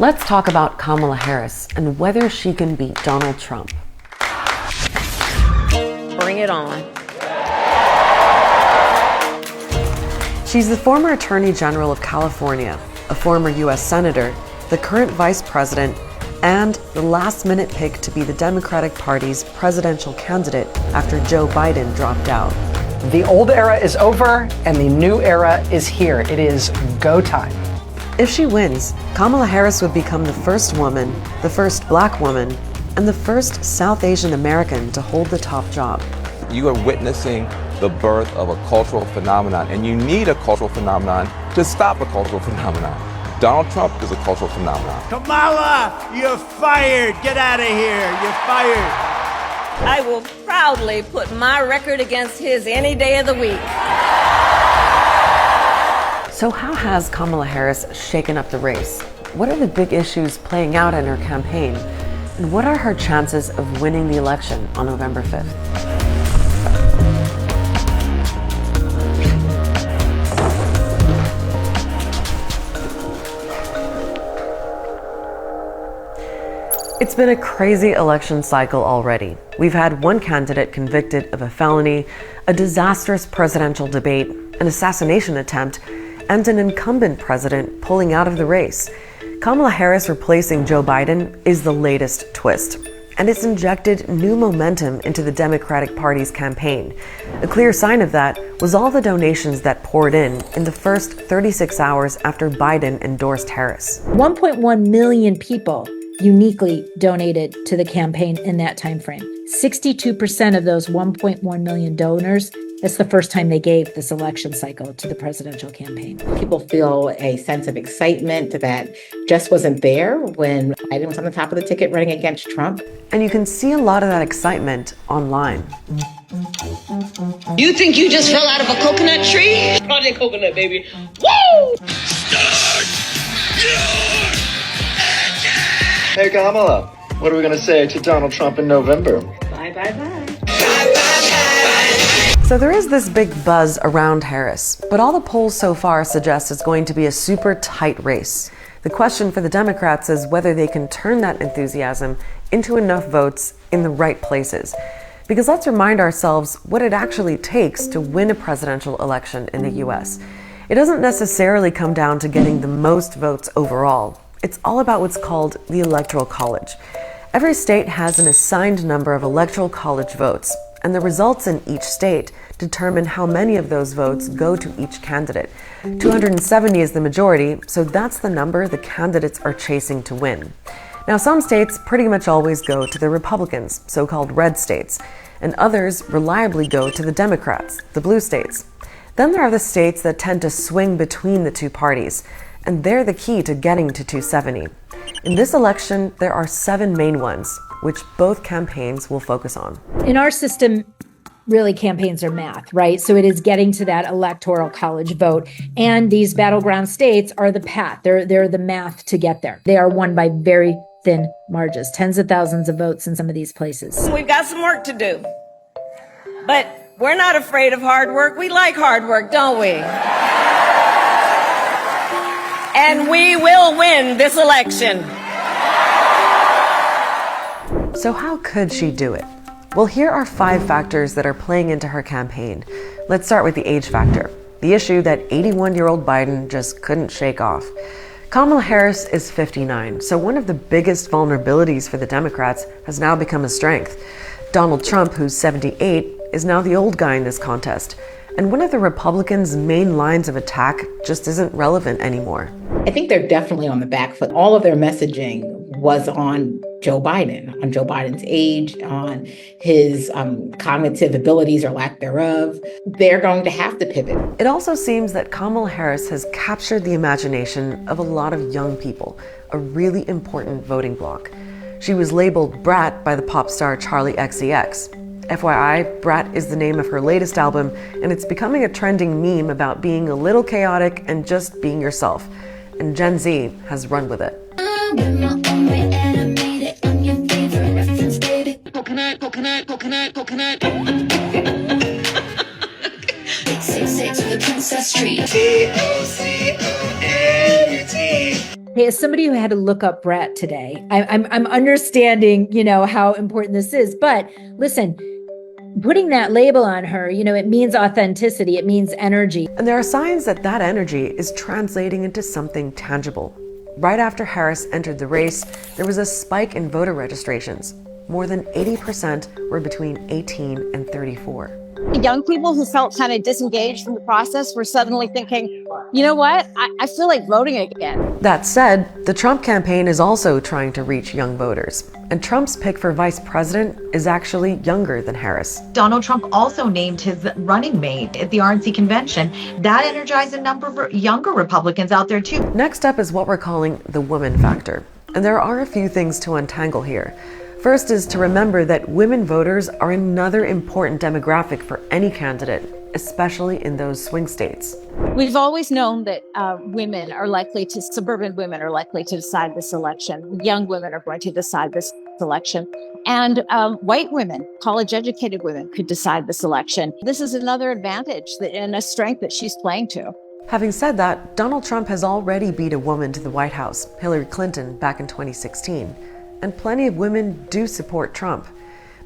Let's talk about Kamala Harris and whether she can beat Donald Trump. Bring it on. She's the former Attorney General of California, a former U.S. Senator, the current Vice President, and the last-minute pick to be the Democratic Party's presidential candidate after Joe Biden dropped out. The old era is over, and the new era is here. It is go time. If she wins, Kamala Harris would become the first woman, the first Black woman, and the first South Asian American to hold the top job. You are witnessing the birth of a cultural phenomenon, and you need a cultural phenomenon to stop a cultural phenomenon. Donald Trump is a cultural phenomenon. Kamala, you're fired. Get out of here. You're fired. I will proudly put my record against his any day of the week. So how has Kamala Harris shaken up the race? What are the big issues playing out in her campaign? And what are her chances of winning the election on November 5th? It's been a crazy election cycle already. We've had one candidate convicted of a felony, a disastrous presidential debate, an assassination attempt, and an incumbent president pulling out of the race. Kamala Harris replacing Joe Biden is the latest twist, and it's injected new momentum into the Democratic Party's campaign. A clear sign of that was all the donations that poured in the first 36 hours after Biden endorsed Harris. 1.1 million people uniquely donated to the campaign in that time frame. 62% of those 1.1 million donors, it's the first time they gave this election cycle to the presidential campaign. People feel a sense of excitement that just wasn't there when Biden was on the top of the ticket running against Trump. And you can see a lot of that excitement online. You think you just fell out of a coconut tree? Project Coconut, baby. Woo! Start your Hey, Kamala, what are we going to say to Donald Trump in November? Bye, bye, bye. So there is this big buzz around Harris, but all the polls so far suggest it's going to be a super tight race. The question for the Democrats is whether they can turn that enthusiasm into enough votes in the right places. Because let's remind ourselves what it actually takes to win a presidential election in the US. It doesn't necessarily come down to getting the most votes overall. It's all about what's called the Electoral College. Every state has an assigned number of Electoral College votes, and the results in each state determine how many of those votes go to each candidate. 270 is the majority, so that's the number the candidates are chasing to win. Now, some states pretty much always go to the Republicans, so-called red states, and others reliably go to the Democrats, the blue states. Then there are the states that tend to swing between the two parties, and they're the key to getting to 270. In this election, there are 7 main ones, which both campaigns will focus on. In our system, really campaigns are math, right? So it is getting to that electoral college vote. And these battleground states are the path. They're the math to get there. They are won by very thin margins, tens of thousands of votes in some of these places. We've got some work to do, but we're not afraid of hard work. We like hard work, don't we? And we will win this election. So how could she do it? Well, here are 5 factors that are playing into her campaign. Let's start with the age factor, the issue that 81-year-old Biden just couldn't shake off. Kamala Harris is 59, so one of the biggest vulnerabilities for the Democrats has now become a strength. Donald Trump, who's 78, is now the old guy in this contest. And one of the Republicans' main lines of attack just isn't relevant anymore. I think they're definitely on the back foot. All of their messaging was on Joe Biden's age, on his cognitive abilities or lack thereof. They're going to have to pivot. It also seems that Kamala Harris has captured the imagination of a lot of young people, a really important voting bloc. She was labeled Brat by the pop star Charli XCX. FYI, Brat is the name of her latest album, and it's becoming a trending meme about being a little chaotic and just being yourself. And Gen Z has run with it. coconut. 866 to the Princess Street. T-O-C-O-N-U-T. Hey, as somebody who had to look up Brett today, I'm understanding, how important this is. But listen, putting that label on her, it means authenticity, it means energy. And there are signs that that energy is translating into something tangible. Right after Harris entered the race, there was a spike in voter registrations. More than 80% were between 18 and 34. Young people who felt kind of disengaged from the process were suddenly thinking, you know what, I feel like voting again. That said, the Trump campaign is also trying to reach young voters. And Trump's pick for vice president is actually younger than Harris. Donald Trump also named his running mate at the RNC convention. That energized a number of younger Republicans out there too. Next up is what we're calling the woman factor. And there are a few things to untangle here. First is to remember that women voters are another important demographic for any candidate, especially in those swing states. We've always known that suburban women are likely to decide this election. Young women are going to decide this election. And white women, college-educated women, could decide this election. This is another advantage and a strength that she's playing to. Having said that, Donald Trump has already beat a woman to the White House, Hillary Clinton, back in 2016. And plenty of women do support Trump.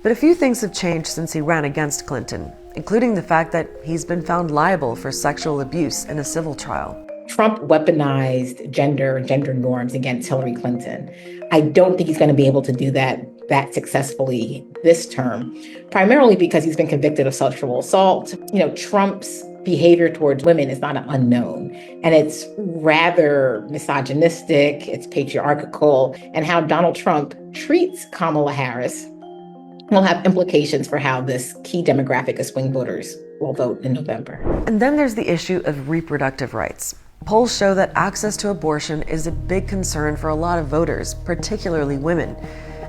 But a few things have changed since he ran against Clinton, including the fact that he's been found liable for sexual abuse in a civil trial. Trump weaponized gender norms against Hillary Clinton. I don't think he's going to be able to do that successfully this term, primarily because he's been convicted of sexual assault. Trump's behavior towards women is not an unknown, and it's rather misogynistic, it's patriarchal, and how Donald Trump treats Kamala Harris will have implications for how this key demographic of swing voters will vote in November. And then there's the issue of reproductive rights. Polls show that access to abortion is a big concern for a lot of voters, particularly women.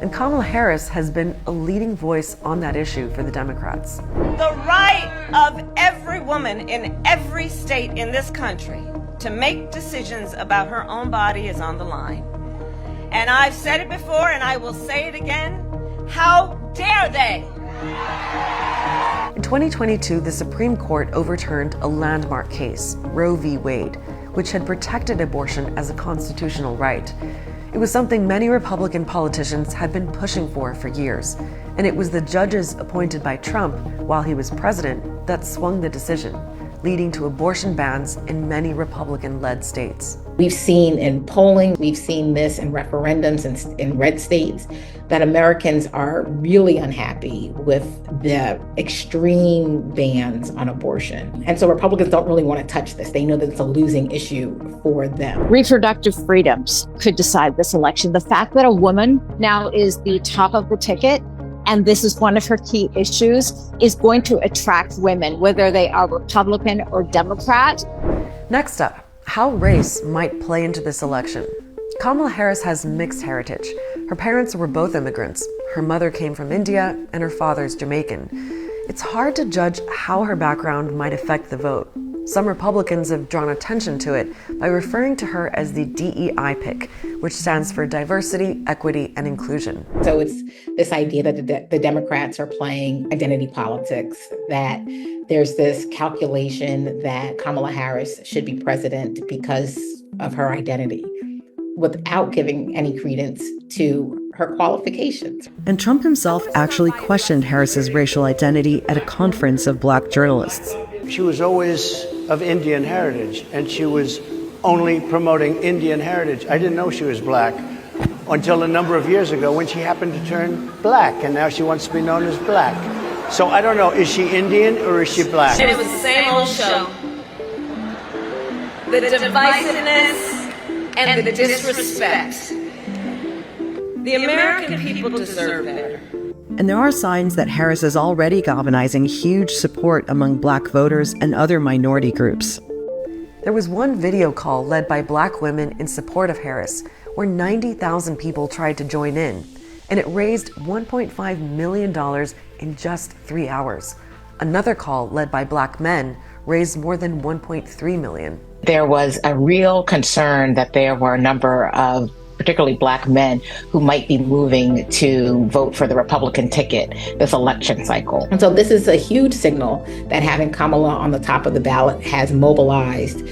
And Kamala Harris has been a leading voice on that issue for the Democrats. The right of every woman in every state in this country to make decisions about her own body is on the line. And I've said it before and I will say it again. How dare they? In 2022, the Supreme Court overturned a landmark case, Roe v. Wade, which had protected abortion as a constitutional right. It was something many Republican politicians had been pushing for years, and it was the judges appointed by Trump while he was president that swung the decision, leading to abortion bans in many Republican-led states. We've seen in polling, we've seen this in referendums in red states, that Americans are really unhappy with the extreme bans on abortion. And so Republicans don't really want to touch this. They know that it's a losing issue for them. Reproductive freedoms could decide this election. The fact that a woman now is the top of the ticket, and this is one of her key issues, is going to attract women, whether they are Republican or Democrat. Next up, how race might play into this election. Kamala Harris has mixed heritage. Her parents were both immigrants. Her mother came from India and her father's Jamaican. It's hard to judge how her background might affect the vote. Some Republicans have drawn attention to it by referring to her as the DEI pick, which stands for diversity, equity, and inclusion. So it's this idea that the Democrats are playing identity politics, that there's this calculation that Kamala Harris should be president because of her identity, without giving any credence to her qualifications. And Trump himself actually questioned Harris's racial identity at a conference of Black journalists. She was always of Indian heritage, and she was only promoting Indian heritage. I didn't know she was Black until a number of years ago when she happened to turn Black, and now she wants to be known as Black. So I don't know, is she Indian or is she Black? And it was the same old show. The divisiveness and the disrespect. The American people deserve better. And there are signs that Harris is already galvanizing huge support among Black voters and other minority groups. There was one video call led by Black women in support of Harris, where 90,000 people tried to join in, and it raised $1.5 million in just 3 hours. Another call led by Black men raised more than $1.3 million. There was a real concern that there were a number of particularly Black men who might be moving to vote for the Republican ticket this election cycle. And so this is a huge signal that having Kamala on the top of the ballot has mobilized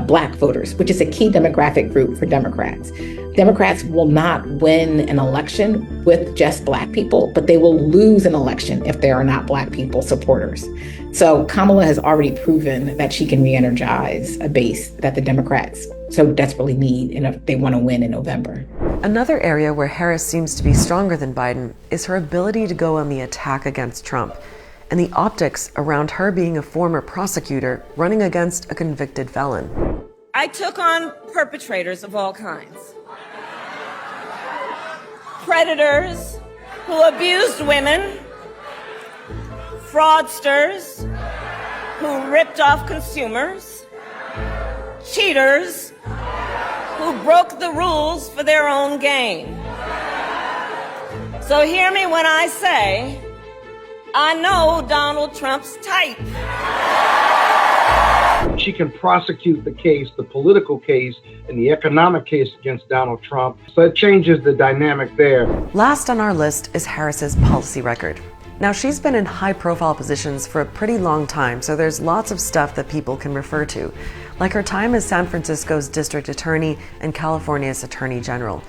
Black voters, which is a key demographic group for Democrats. Democrats will not win an election with just Black people, but they will lose an election if there are not Black people supporters. So Kamala has already proven that she can re-energize a base that the Democrats so desperately need if they want to win in November. Another area where Harris seems to be stronger than Biden is her ability to go on the attack against Trump, and the optics around her being a former prosecutor running against a convicted felon. I took on perpetrators of all kinds. Predators who abused women, fraudsters who ripped off consumers, cheaters who broke the rules for their own gain. So hear me when I say, I know Donald Trump's type. She can prosecute the case, the political case, and the economic case against Donald Trump. So it changes the dynamic there. Last on our list is Harris's policy record. Now, she's been in high-profile positions for a pretty long time, so there's lots of stuff that people can refer to, like her time as San Francisco's district attorney and California's attorney general.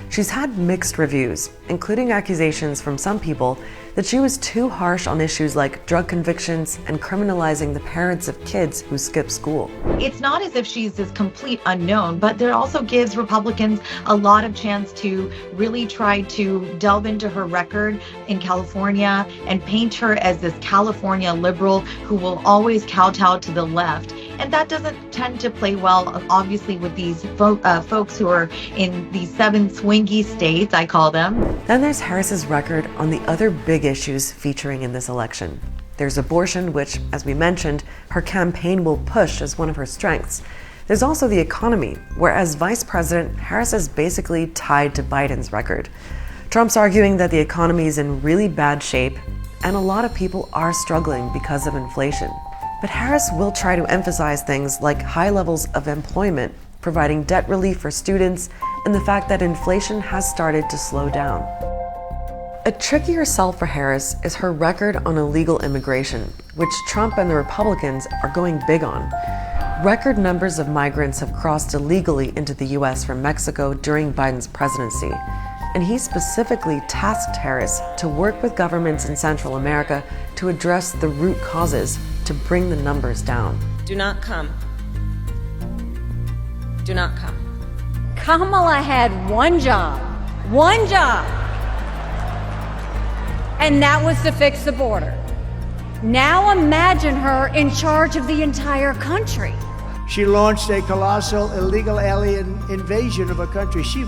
She's had mixed reviews, including accusations from some people that she was too harsh on issues like drug convictions and criminalizing the parents of kids who skip school. It's not as if she's this complete unknown, but there also gives Republicans a lot of chance to really try to delve into her record in California and paint her as this California liberal who will always kowtow to the left. And that doesn't tend to play well, obviously, with these folks who are in these 7 swingy states, I call them. Then there's Harris's record on the other big issues featuring in this election. There's abortion, which, as we mentioned, her campaign will push as one of her strengths. There's also the economy, where as vice president, Harris is basically tied to Biden's record. Trump's arguing that the economy is in really bad shape, and a lot of people are struggling because of inflation. But Harris will try to emphasize things like high levels of employment, providing debt relief for students, and the fact that inflation has started to slow down. A trickier sell for Harris is her record on illegal immigration, which Trump and the Republicans are going big on. Record numbers of migrants have crossed illegally into the U.S. from Mexico during Biden's presidency, and he specifically tasked Harris to work with governments in Central America to address the root causes to bring the numbers down. Do not come. Do not come. Kamala had one job, and that was to fix the border. Now imagine her in charge of the entire country. She launched a colossal illegal alien invasion of a country. She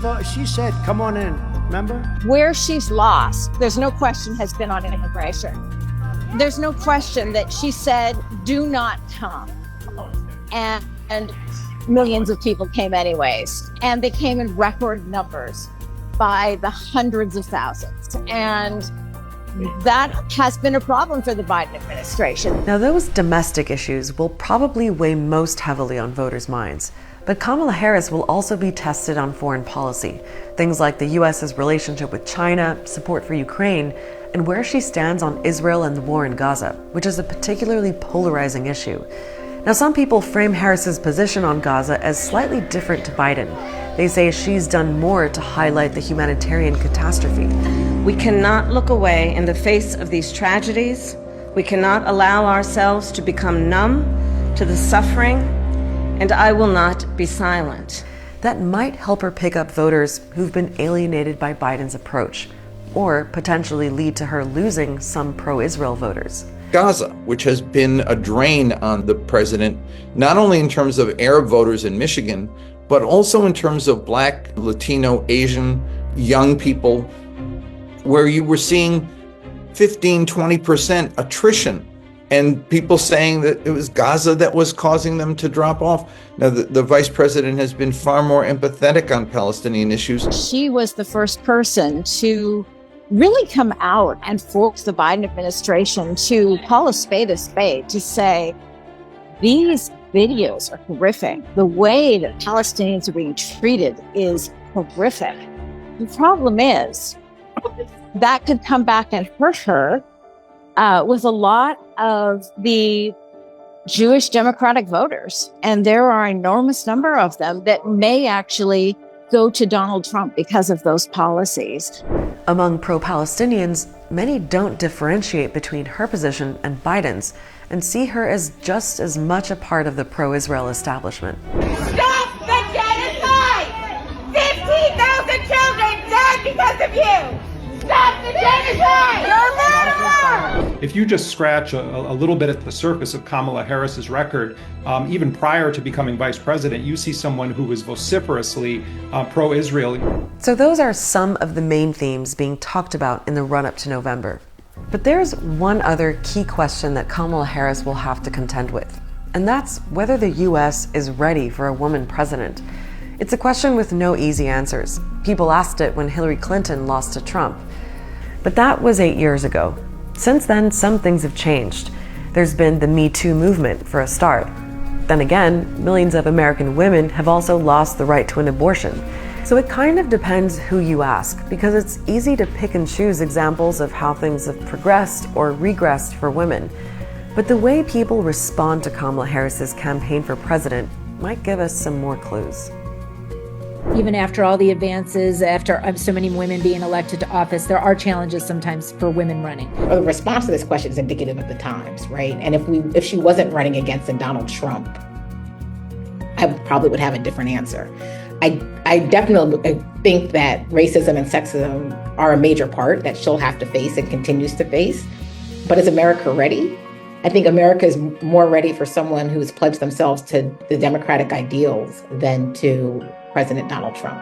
said, come on in, remember? Where she's lost, there's no question, has been on immigration. There's no question that she said, do not come. And millions of people came anyways. And they came in record numbers by the hundreds of thousands. And that has been a problem for the Biden administration. Now, those domestic issues will probably weigh most heavily on voters' minds. But Kamala Harris will also be tested on foreign policy. Things like the U.S.'s relationship with China, support for Ukraine, and where she stands on Israel and the war in Gaza, which is a particularly polarizing issue. Now, some people frame Harris's position on Gaza as slightly different to Biden. They say she's done more to highlight the humanitarian catastrophe. We cannot look away in the face of these tragedies. We cannot allow ourselves to become numb to the suffering, and I will not be silent. That might help her pick up voters who've been alienated by Biden's approach, or potentially lead to her losing some pro-Israel voters. Gaza, which has been a drain on the president, not only in terms of Arab voters in Michigan, but also in terms of Black, Latino, Asian, young people, where you were seeing 15, 20% attrition, and people saying that it was Gaza that was causing them to drop off. Now, the vice president has been far more empathetic on Palestinian issues. She was the first person to really come out and force the Biden administration to call a spade, to say, these videos are horrific. The way that Palestinians are being treated is horrific. The problem is that could come back and hurt her with a lot of the Jewish Democratic voters. And there are an enormous number of them that may actually go to Donald Trump because of those policies. Among pro-Palestinians, many don't differentiate between her position and Biden's and see her as just as much a part of the pro-Israel establishment. Stop the genocide! 15,000 children died because of you! Stop the genocide! You're a murderer! If you just scratch a little bit at the surface of Kamala Harris's record, even prior to becoming vice president, you see someone who was vociferously pro-Israel. So those are some of the main themes being talked about in the run-up to November. But there's one other key question that Kamala Harris will have to contend with, and that's whether the US is ready for a woman president. It's a question with no easy answers. People asked it when Hillary Clinton lost to Trump. But that was 8 years ago. Since then, some things have changed. There's been the Me Too movement, for a start. Then again, millions of American women have also lost the right to an abortion. So it kind of depends who you ask, because it's easy to pick and choose examples of how things have progressed or regressed for women. But the way people respond to Kamala Harris's campaign for president might give us some more clues. Even after all the advances, after so many women being elected to office, there are challenges sometimes for women running. The response to this question is indicative of the times, right? And if she wasn't running against Donald Trump, I probably would have a different answer. I definitely think that racism and sexism are a major part that she'll have to face and continues to face. But is America ready? I think America is more ready for someone who's pledged themselves to the democratic ideals than to President Donald Trump.